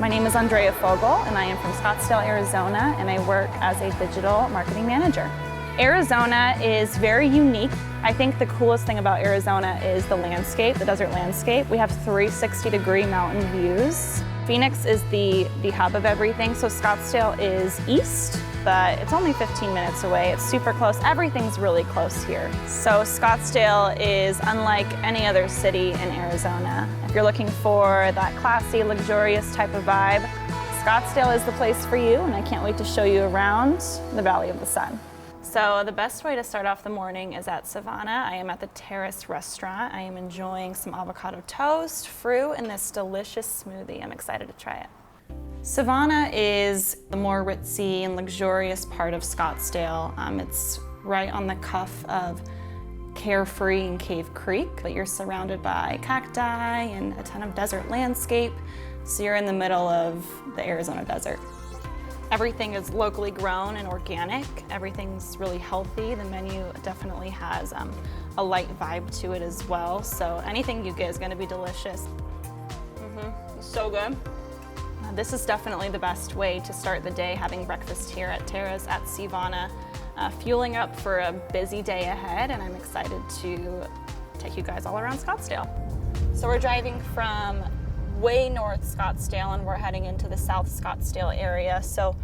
My name is Andrea Fogle, and I am from Scottsdale, Arizona, and I work as a digital marketing manager. Arizona is very unique. I think the coolest thing about Arizona is the landscape, the desert landscape. We have 360-degree mountain views. Phoenix is the hub of everything, so Scottsdale is east, but it's only 15 minutes away. It's super close. Everything's really close here. So Scottsdale is unlike any other city in Arizona. If you're looking for that classy, luxurious type of vibe, Scottsdale is the place for you, and I can't wait to show you around the Valley of the Sun. So the best way to start off the morning is at Savannah. I am at the Terrace restaurant. I am enjoying some avocado toast, fruit, and this delicious smoothie. I'm excited to try it. Savannah is the more ritzy and luxurious part of Scottsdale. It's right on the cuff of Carefree and Cave Creek, but you're surrounded by cacti and a ton of desert landscape. So you're in the middle of the Arizona desert. Everything is locally grown and organic. Everything's really healthy. The menu definitely has a light vibe to it as well. So anything you get is gonna be delicious. It's so good. This is definitely the best way to start the day, having breakfast here at Terrace at Savannah, fueling up for a busy day ahead, and I'm excited to take you guys all around Scottsdale. So we're driving from way north Scottsdale, and we're heading into the South Scottsdale area. So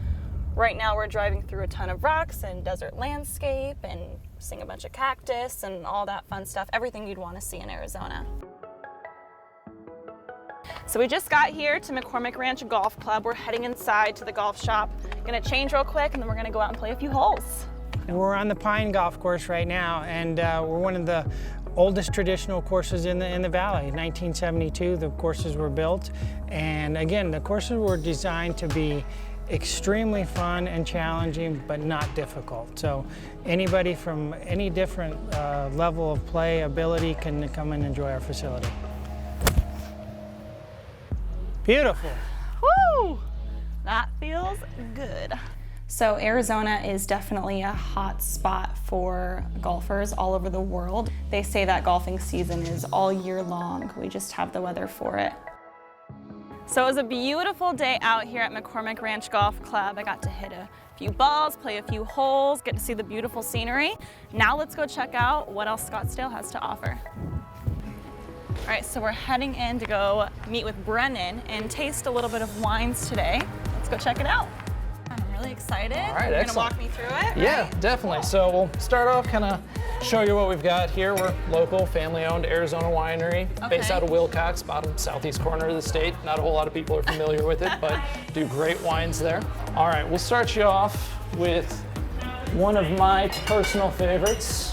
right now we're driving through a ton of rocks and desert landscape and seeing a bunch of cactus and all that fun stuff, everything you'd want to see in Arizona. So we just got here to McCormick Ranch Golf Club. We're heading inside to the golf shop. Gonna change real quick, and then we're gonna go out and play a few holes. We're on the Pine Golf Course right now, and we're one of the oldest traditional courses in the valley. 1972, the courses were built, and again, the courses were designed to be extremely fun and challenging, but not difficult. So anybody from any different level of play ability can come and enjoy our facility. Beautiful. Woo! That feels good. So Arizona is definitely a hot spot for golfers all over the world. They say that golfing season is all year long. We just have the weather for it. So it was a beautiful day out here at McCormick Ranch Golf Club. I got to hit a few balls, play a few holes, get to see the beautiful scenery. Now let's go check out what else Scottsdale has to offer. All right, so we're heading in to go meet with Brennan and taste a little bit of wines today. Let's go check it out. I'm really excited. All right, You're excellent. gonna walk me through it? Yeah, right? definitely. So we'll start off, kind of show you what we've got here. We're local, family-owned Arizona winery, based out of Wilcox, bottom southeast corner of the state. Not a whole lot of people are familiar with it, but do great wines there. All right, we'll start you off with one of my personal favorites.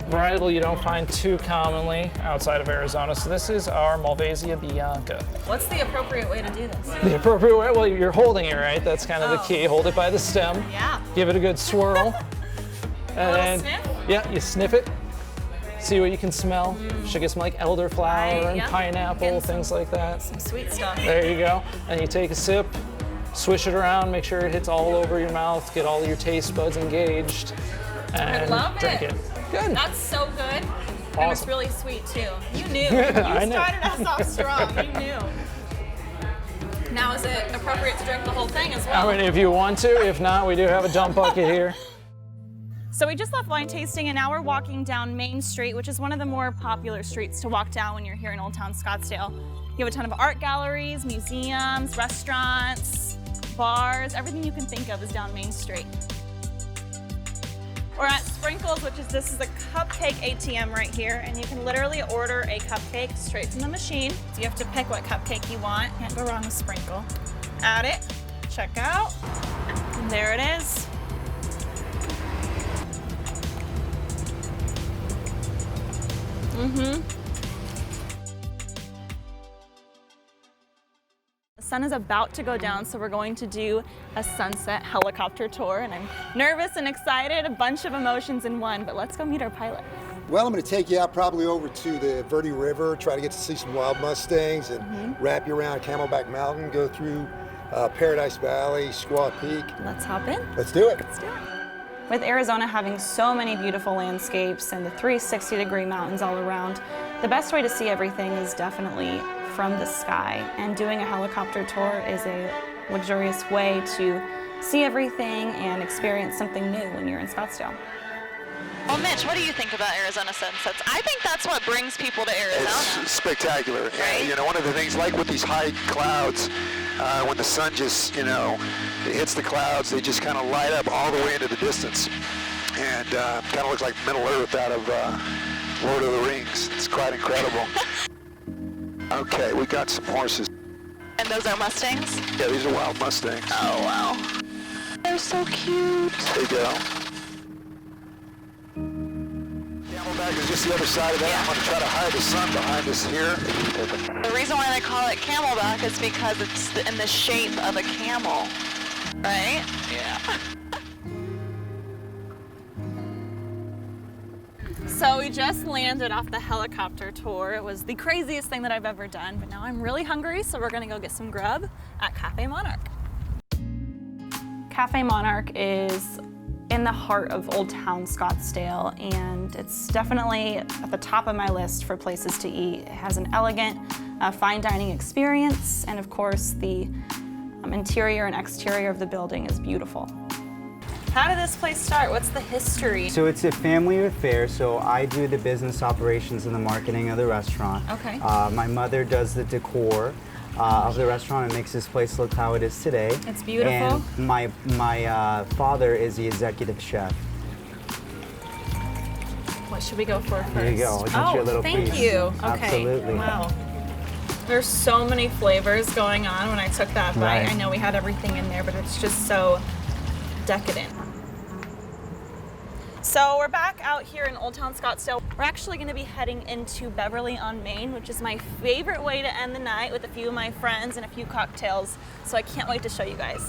Varietal you don't find too commonly outside of Arizona. So this is our Malvasia Bianca. What's the appropriate way to do this? The appropriate way, well, you're holding it right. That's kind of the key. Hold it by the stem. Yeah. Give it a good swirl. A little sniff? Yeah, you sniff it. See what you can smell. Should get some like elderflower and yep. pineapple, things like that. Some sweet stuff. There you go. And you take a sip, swish it around, make sure it hits all over your mouth, get all your taste buds engaged, and I love drink it. Good. That's so good. Awesome. And it's really sweet too. You knew. You I started us off strong. You knew. Now is it appropriate to drink the whole thing as well? I mean, if you want to. If not, we do have a dump bucket here. So we just left wine tasting, and now we're walking down Main Street, which is one of the more popular streets to walk down when you're here in Old Town Scottsdale. You have a ton of art galleries, museums, restaurants, bars, everything you can think of is down Main Street. We're at Sprinkles, this is a cupcake ATM right here, and you can literally order a cupcake straight from the machine. So you have to pick what cupcake you want. Can't go wrong with Sprinkle. Add it, check out, and there it is. The sun is about to go down, so we're going to do a sunset helicopter tour, and I'm nervous and excited, a bunch of emotions in one, but let's go meet our pilot. Well, I'm going to take you out probably over to the Verde River, try to get to see some wild mustangs, and wrap you around Camelback Mountain, go through Paradise Valley, Squaw Peak. Let's hop in. Let's do it. Let's do it. With Arizona having so many beautiful landscapes and the 360-degree mountains all around, the best way to see everything is definitely from the sky, and doing a helicopter tour is a luxurious way to see everything and experience something new when you're in Scottsdale. Well, Mitch, what do you think about Arizona sunsets? I think that's what brings people to Arizona. It's spectacular. Right? You know, one of the things, like with these high clouds, when the sun just, you know, it hits the clouds, they just kind of light up all the way into the distance. And kind of looks like Middle Earth out of Lord of the Rings. It's quite incredible. Okay, we got some horses. And those are Mustangs? Yeah, these are wild Mustangs. Oh, wow. They're so cute. There you go. Camelback is just the other side of that. Yeah. I'm going to try to hide the sun behind us here. The reason why they call it Camelback is because it's in the shape of a camel, right? Yeah. So we just landed off the helicopter tour. It was the craziest thing that I've ever done, but now I'm really hungry, so we're gonna go get some grub at Cafe Monarch. Cafe Monarch is in the heart of Old Town Scottsdale, and it's definitely at the top of my list for places to eat. It has an elegant, fine dining experience, and of course the interior and exterior of the building is beautiful. How did this place start? What's the history? So it's a family affair, so I do the business operations and the marketing of the restaurant. Okay. My mother does the decor of the restaurant and makes this place look how it is today. It's beautiful. And my father is the executive chef. What should we go for first? There you go. I'll get you a little thank piece. you. Okay. Absolutely. Wow. There's so many flavors going on. When I took that bite, Right. I know we had everything in there, but it's just so decadent. So we're back out here in Old Town Scottsdale. We're actually going to be heading into Beverly on Main, which is my favorite way to end the night with a few of my friends and a few cocktails. So I can't wait to show you guys.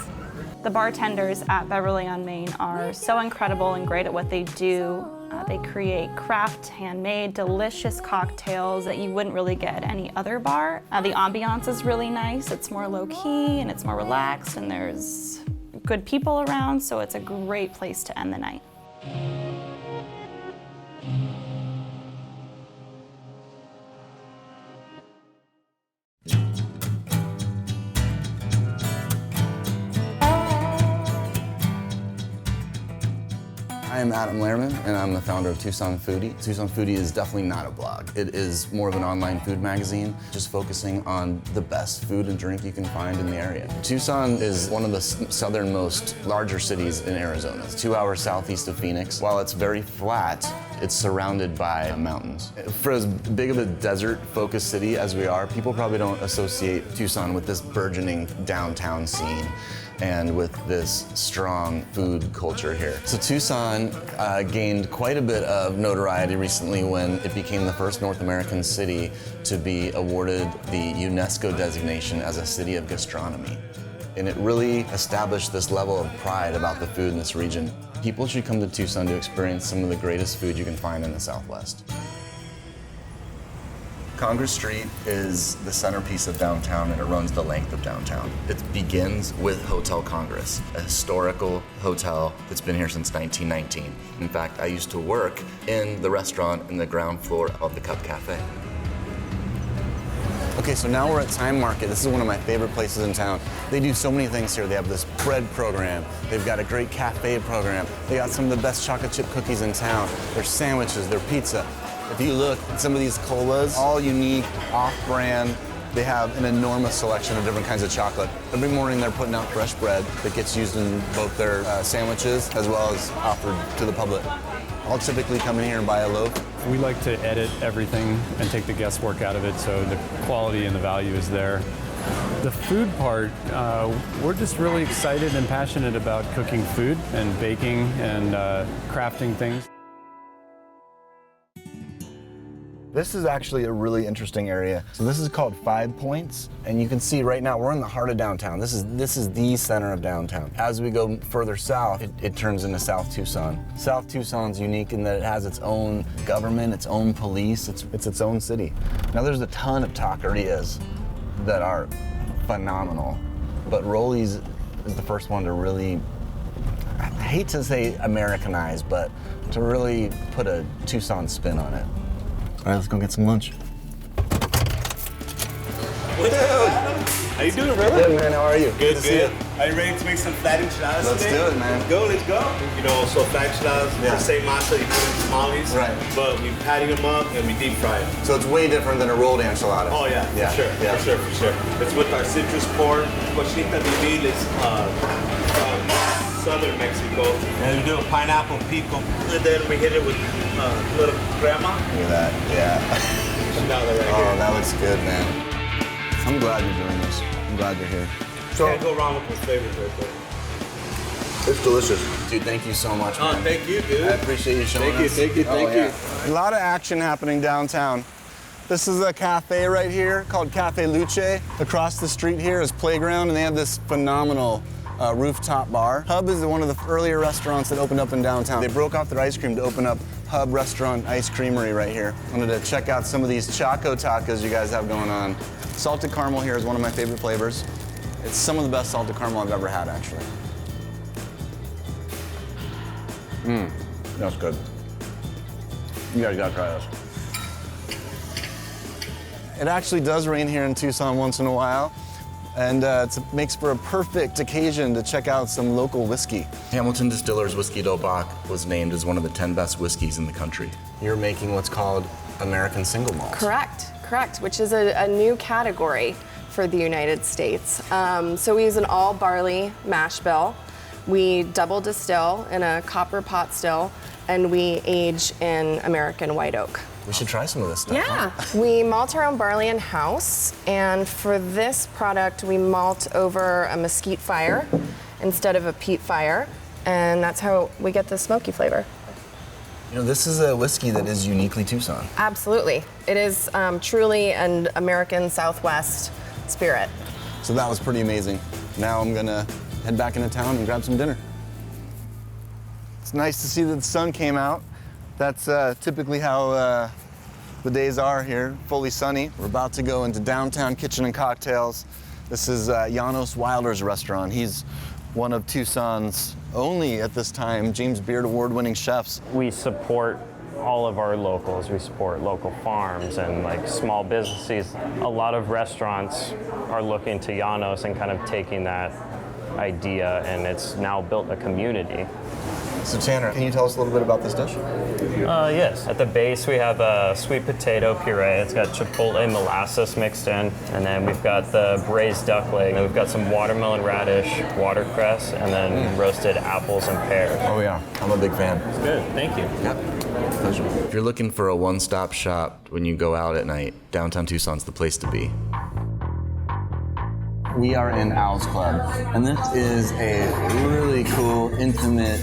The bartenders at Beverly on Main are so incredible and great at what they do. They create craft, handmade, delicious cocktails that you wouldn't really get at any other bar. The ambiance is really nice. It's more low-key and it's more relaxed, and there's good people around, so it's a great place to end the night. I'm Adam Lehrman, and I'm the founder of Tucson Foodie. Tucson Foodie is definitely not a blog. It is more of an online food magazine, just focusing on the best food and drink you can find in the area. Tucson is one of the southernmost larger cities in Arizona. It's 2 hours southeast of Phoenix. While it's very flat, it's surrounded by mountains. For as big of a desert-focused city as we are, people probably don't associate Tucson with this burgeoning downtown scene and with this strong food culture here. So Tucson gained quite a bit of notoriety recently when it became the first North American city to be awarded the UNESCO designation as a city of gastronomy. And it really established this level of pride about the food in this region. People should come to Tucson to experience some of the greatest food you can find in the Southwest. Congress Street is the centerpiece of downtown, and it runs the length of downtown. It begins with Hotel Congress, a historical hotel that's been here since 1919. In fact, I used to work in the restaurant in the ground floor of the Cup Cafe. Okay, so now we're at Time Market. This is one of my favorite places in town. They do so many things here. They have this bread program. They've got a great cafe program. They got some of the best chocolate chip cookies in town. Their sandwiches, their pizza. If you look at some of these colas, all unique, off-brand. They have an enormous selection of different kinds of chocolate. Every morning they're putting out fresh bread that gets used in both their sandwiches as well as offered to the public. I'll typically come in here and buy a loaf. We like to edit everything and take the guesswork out of it so the quality and the value is there. The food part, we're just really excited and passionate about cooking food and baking and crafting things. This is actually a really interesting area. So this is called 5 Points, and you can see right now we're in the heart of downtown. This is the center of downtown. As we go further south, it turns into South Tucson. South Tucson's unique in that it has its own government, its own police, it's its own city. Now there's a ton of taquerias that are phenomenal, but Rolli's is the first one to really, I hate to say Americanize, but to really put a Tucson spin on it. All right, let's go get some lunch. What's up? How you doing, brother? Good, man. How are you? Good, to see you. Are you ready to make some flat enchiladas Let's today? do it, man. Let's go. You know, so flat enchiladas, the same masa you put in tamales. Right. But we patty them up and we deep fry them. So it's way different than a rolled enchilada. Oh yeah, for sure. It's with our citrus corn. Cochinita pibil is from southern Mexico. And we do a pineapple pico. And then we hit it with a little crema. Look at that, that looks good, man. I'm glad you're doing this. I'm glad you're here. Can't go wrong with those flavors right there. It's delicious. Dude, thank you so much, man. Oh, thank you, dude. I appreciate you showing us. Thank you. A lot of action happening downtown. This is a cafe right here called Cafe Luce. Across the street here is Playground, and they have this phenomenal rooftop bar. Hub is one of the earlier restaurants that opened up in downtown. They broke off their ice cream to open up Hub Restaurant Ice Creamery right here. I wanted to check out some of these Choco Tacos you guys have going on. Salted caramel here is one of my favorite flavors. It's some of the best salted caramel I've ever had, actually. That's good. You guys gotta try this. It actually does rain here in Tucson once in a while, and it makes for a perfect occasion to check out some local whiskey. Hamilton Distillers Whiskey Doe Bock was named as one of the 10 best whiskeys in the country. You're making what's called American single malt. Correct, which is a new category for the United States. So we use an all barley mash bill. We double distill in a copper pot still, and we age in American white oak. We should try some of this stuff. Yeah. Huh? We malt our own barley in-house, and for this product, we malt over a mesquite fire instead of a peat fire, and that's how we get the smoky flavor. You know, this is a whiskey that is uniquely Tucson. Absolutely. It is truly an American Southwest spirit. So that was pretty amazing. Now I'm gonna head back into town and grab some dinner. It's nice to see that the sun came out. That's typically how the days are here, fully sunny. We're about to go into downtown Kitchen and Cocktails. This is Janos Wilder's restaurant. He's one of Tucson's only, at this time, James Beard award-winning chefs. We support all of our locals. We support local farms and like small businesses. A lot of restaurants are looking to Janos and kind of taking that idea, and it's now built a community. So Tanner, can you tell us a little bit about this dish? Yes. At the base we have a sweet potato puree. It's got chipotle molasses mixed in, and then we've got the braised duck leg. And then we've got some watermelon radish, watercress, and then roasted apples and pears. Oh yeah, I'm a big fan. It's good, thank you. Yep, pleasure. If you're looking for a one-stop shop when you go out at night, downtown Tucson's the place to be. We are in Owl's Club, and this is a really cool, intimate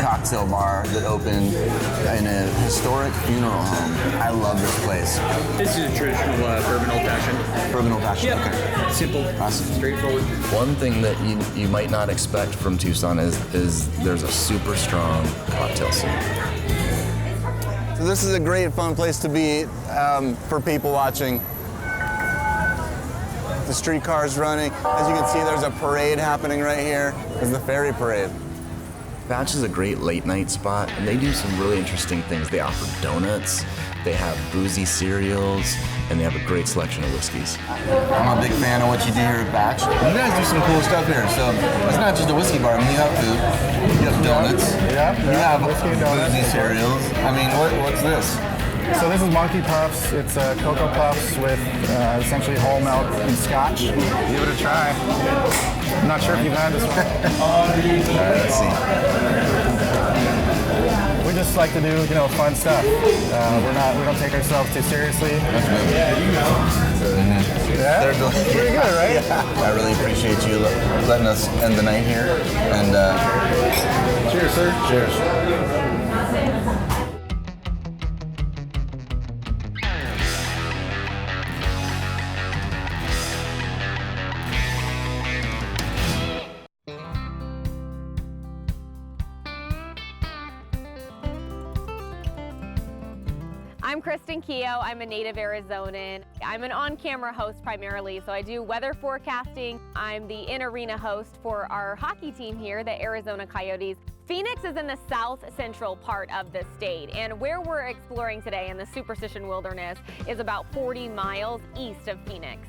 cocktail bar that opened in a historic funeral home. I love this place. This is a traditional bourbon old-fashioned. Bourbon old-fashioned, Yep. okay. Simple, Awesome. straightforward. One thing that you might not expect from Tucson is there's a super strong cocktail scene. So this is a great, fun place to be for people watching. The streetcar's running. As you can see, there's a parade happening right here. There's the ferry parade. Batch is a great late night spot, and they do some really interesting things. They offer donuts, they have boozy cereals, and they have a great selection of whiskeys. I'm a big fan of what you do here at Batch. You guys do some cool stuff here. So it's not just a whiskey bar. I mean, you have food, you have donuts, you have boozy cereals. I mean, what's this? So this is Monkey Puffs. It's Cocoa Puffs with essentially whole milk and scotch. Give it a try. I'm not sure if you've had this one. All right, let's see. We just like to do, fun stuff. We don't take ourselves too seriously. That's good. Yeah, they're pretty good, right? Yeah. I really appreciate you letting us end the night here. And cheers, sir. Cheers. I'm Kristen Keogh. I'm a native Arizonan. I'm an on-camera host primarily, so I do weather forecasting. I'm the in-arena host for our hockey team here, the Arizona Coyotes. Phoenix is in the south central part of the state, and where we're exploring today in the Superstition Wilderness is about 40 miles east of Phoenix.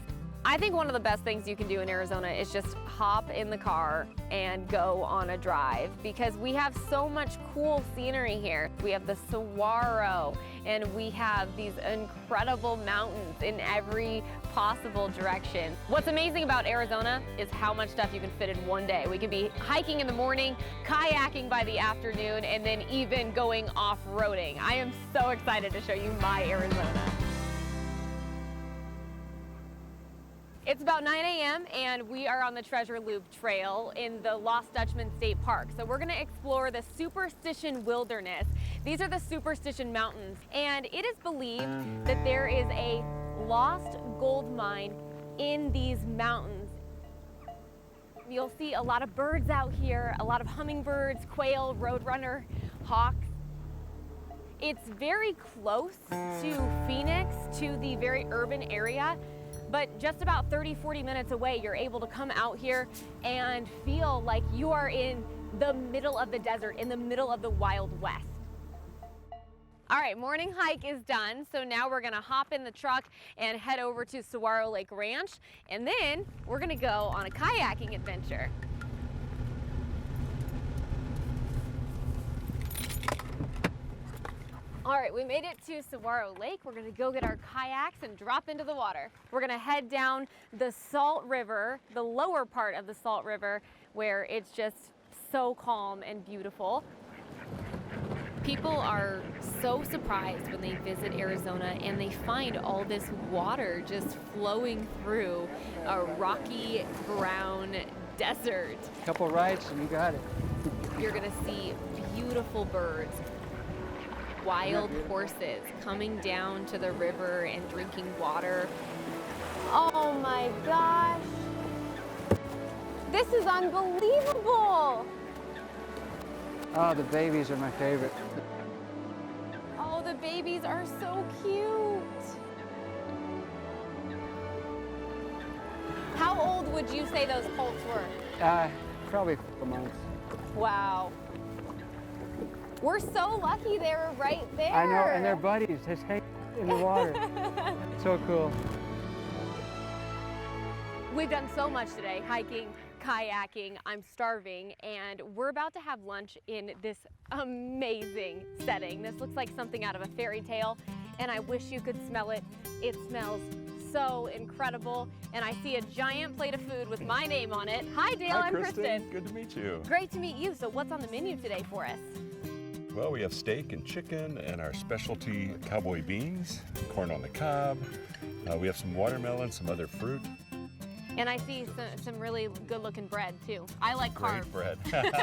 I think one of the best things you can do in Arizona is just hop in the car and go on a drive, because we have so much cool scenery here. We have the saguaro, and we have these incredible mountains in every possible direction. What's amazing about Arizona is how much stuff you can fit in one day. We could be hiking in the morning, kayaking by the afternoon, and then even going off-roading. I am so excited to show you my Arizona. It's about 9 a.m. and we are on the Treasure Loop Trail in the Lost Dutchman State Park. So we're gonna explore the Superstition Wilderness. These are the Superstition Mountains, and it is believed that there is a lost gold mine in these mountains. You'll see a lot of birds out here, a lot of hummingbirds, quail, roadrunner, hawks. It's very close to Phoenix, to the very urban area. But just about 30-40 minutes away, you're able to come out here and feel like you are in the middle of the desert, in the middle of the Wild West. All right, morning hike is done, so now we're gonna hop in the truck and head over to Saguaro Lake Ranch, and then we're gonna go on a kayaking adventure. All right, we made it to Saguaro Lake. We're gonna go get our kayaks and drop into the water. We're gonna head down the Salt River, the lower part of the Salt River, where it's just so calm and beautiful. People are so surprised when they visit Arizona and they find all this water just flowing through a rocky brown desert. Couple rides and you got it. You're gonna see beautiful birds, wild horses coming down to the river and drinking water. Oh my gosh. This is unbelievable. Oh, the babies are my favorite. Oh, the babies are so cute. How old would you say those colts were? Probably 4 months. Wow. We're so lucky they were right there. I know, and they're buddies, just hang in the water. So cool. We've done so much today, hiking, kayaking. I'm starving, and we're about to have lunch in this amazing setting. This looks like something out of a fairy tale, and I wish you could smell it. It smells so incredible, and I see a giant plate of food with my name on it. Hi Dale, Hi, I'm Kristen. Good to meet you. Great to meet you. So what's on the menu today for us? Well, we have steak and chicken and our specialty cowboy beans, corn on the cob. We have some watermelon, some other fruit. And I see some really good looking bread too. I like carbs. Great bread.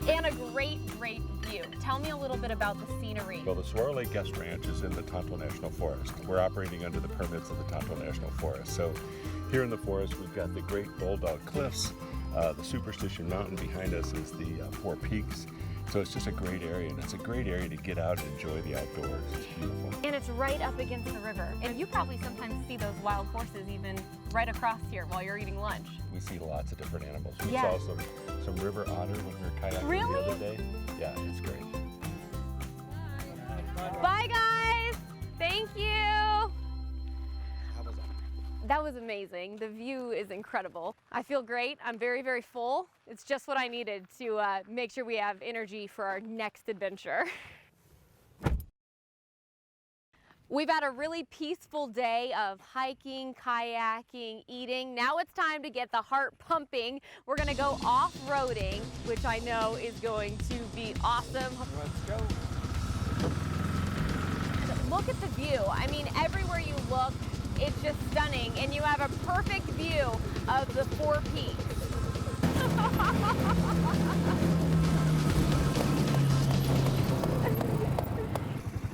And a great view. Tell me a little bit about the scenery. Well, the Saguaro Lake Guest Ranch is in the Tonto National Forest. We're operating under the permits of the Tonto National Forest. So here in the forest, we've got the Great Bulldog Cliffs. The Superstition Mountain behind us is the Four Peaks. So it's just a great area, and it's a great area to get out and enjoy the outdoors. It's beautiful. And it's right up against the river. And you probably sometimes see those wild horses even right across here while you're eating lunch. We see lots of different animals. We Yes. saw some river otter when we were kayaking Really? the other day. Yeah, it's great. Bye guys, thank you. That was amazing. The view is incredible. I feel great. I'm very full. It's just what I needed to make sure we have energy for our next adventure. We've had a really peaceful day of hiking, kayaking, eating. Now it's time to get the heart pumping. We're gonna go off-roading, which I know is going to be awesome. Let's go. Look at the view. I mean, everywhere you look, it's just stunning, and you have a perfect view of the Four Peaks.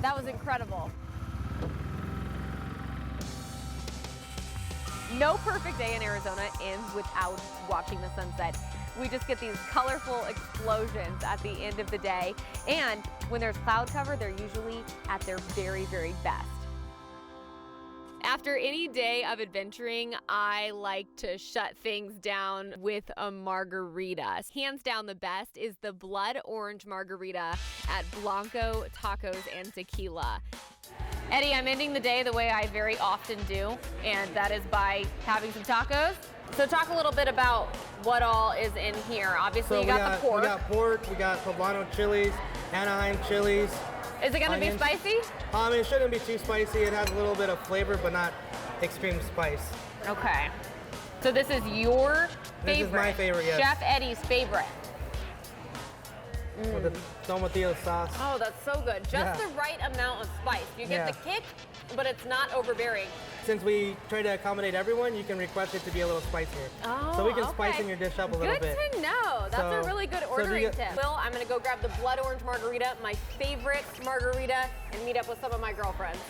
That was incredible. No perfect day in Arizona ends without watching the sunset. We just get these colorful explosions at the end of the day, and when there's cloud cover, they're usually at their very best. After any day of adventuring, I like to shut things down with a margarita. Hands down the best is the blood orange margarita at Blanco Tacos and Tequila. Eddie, I'm ending the day the way I very often do, and that is by having some tacos. So talk a little bit about what all is in here. Obviously, you got the pork. We got pork, we got poblano chilies, Anaheim chilies. Is it gonna be spicy? It shouldn't be too spicy. It has a little bit of flavor, but not extreme spice. Okay. So this is your favorite. This is my favorite, yes. Chef Eddie's favorite. With the tomatillo sauce. Oh, that's so good. Just the right amount of spice. You get the kick, but it's not overbearing. Since we try to accommodate everyone, you can request it to be a little spicier. Oh, so we can spice in your dish up a little bit. Good to know. That's a really good ordering tip. Will, I'm gonna go grab the blood orange margarita, my favorite margarita, and meet up with some of my girlfriends.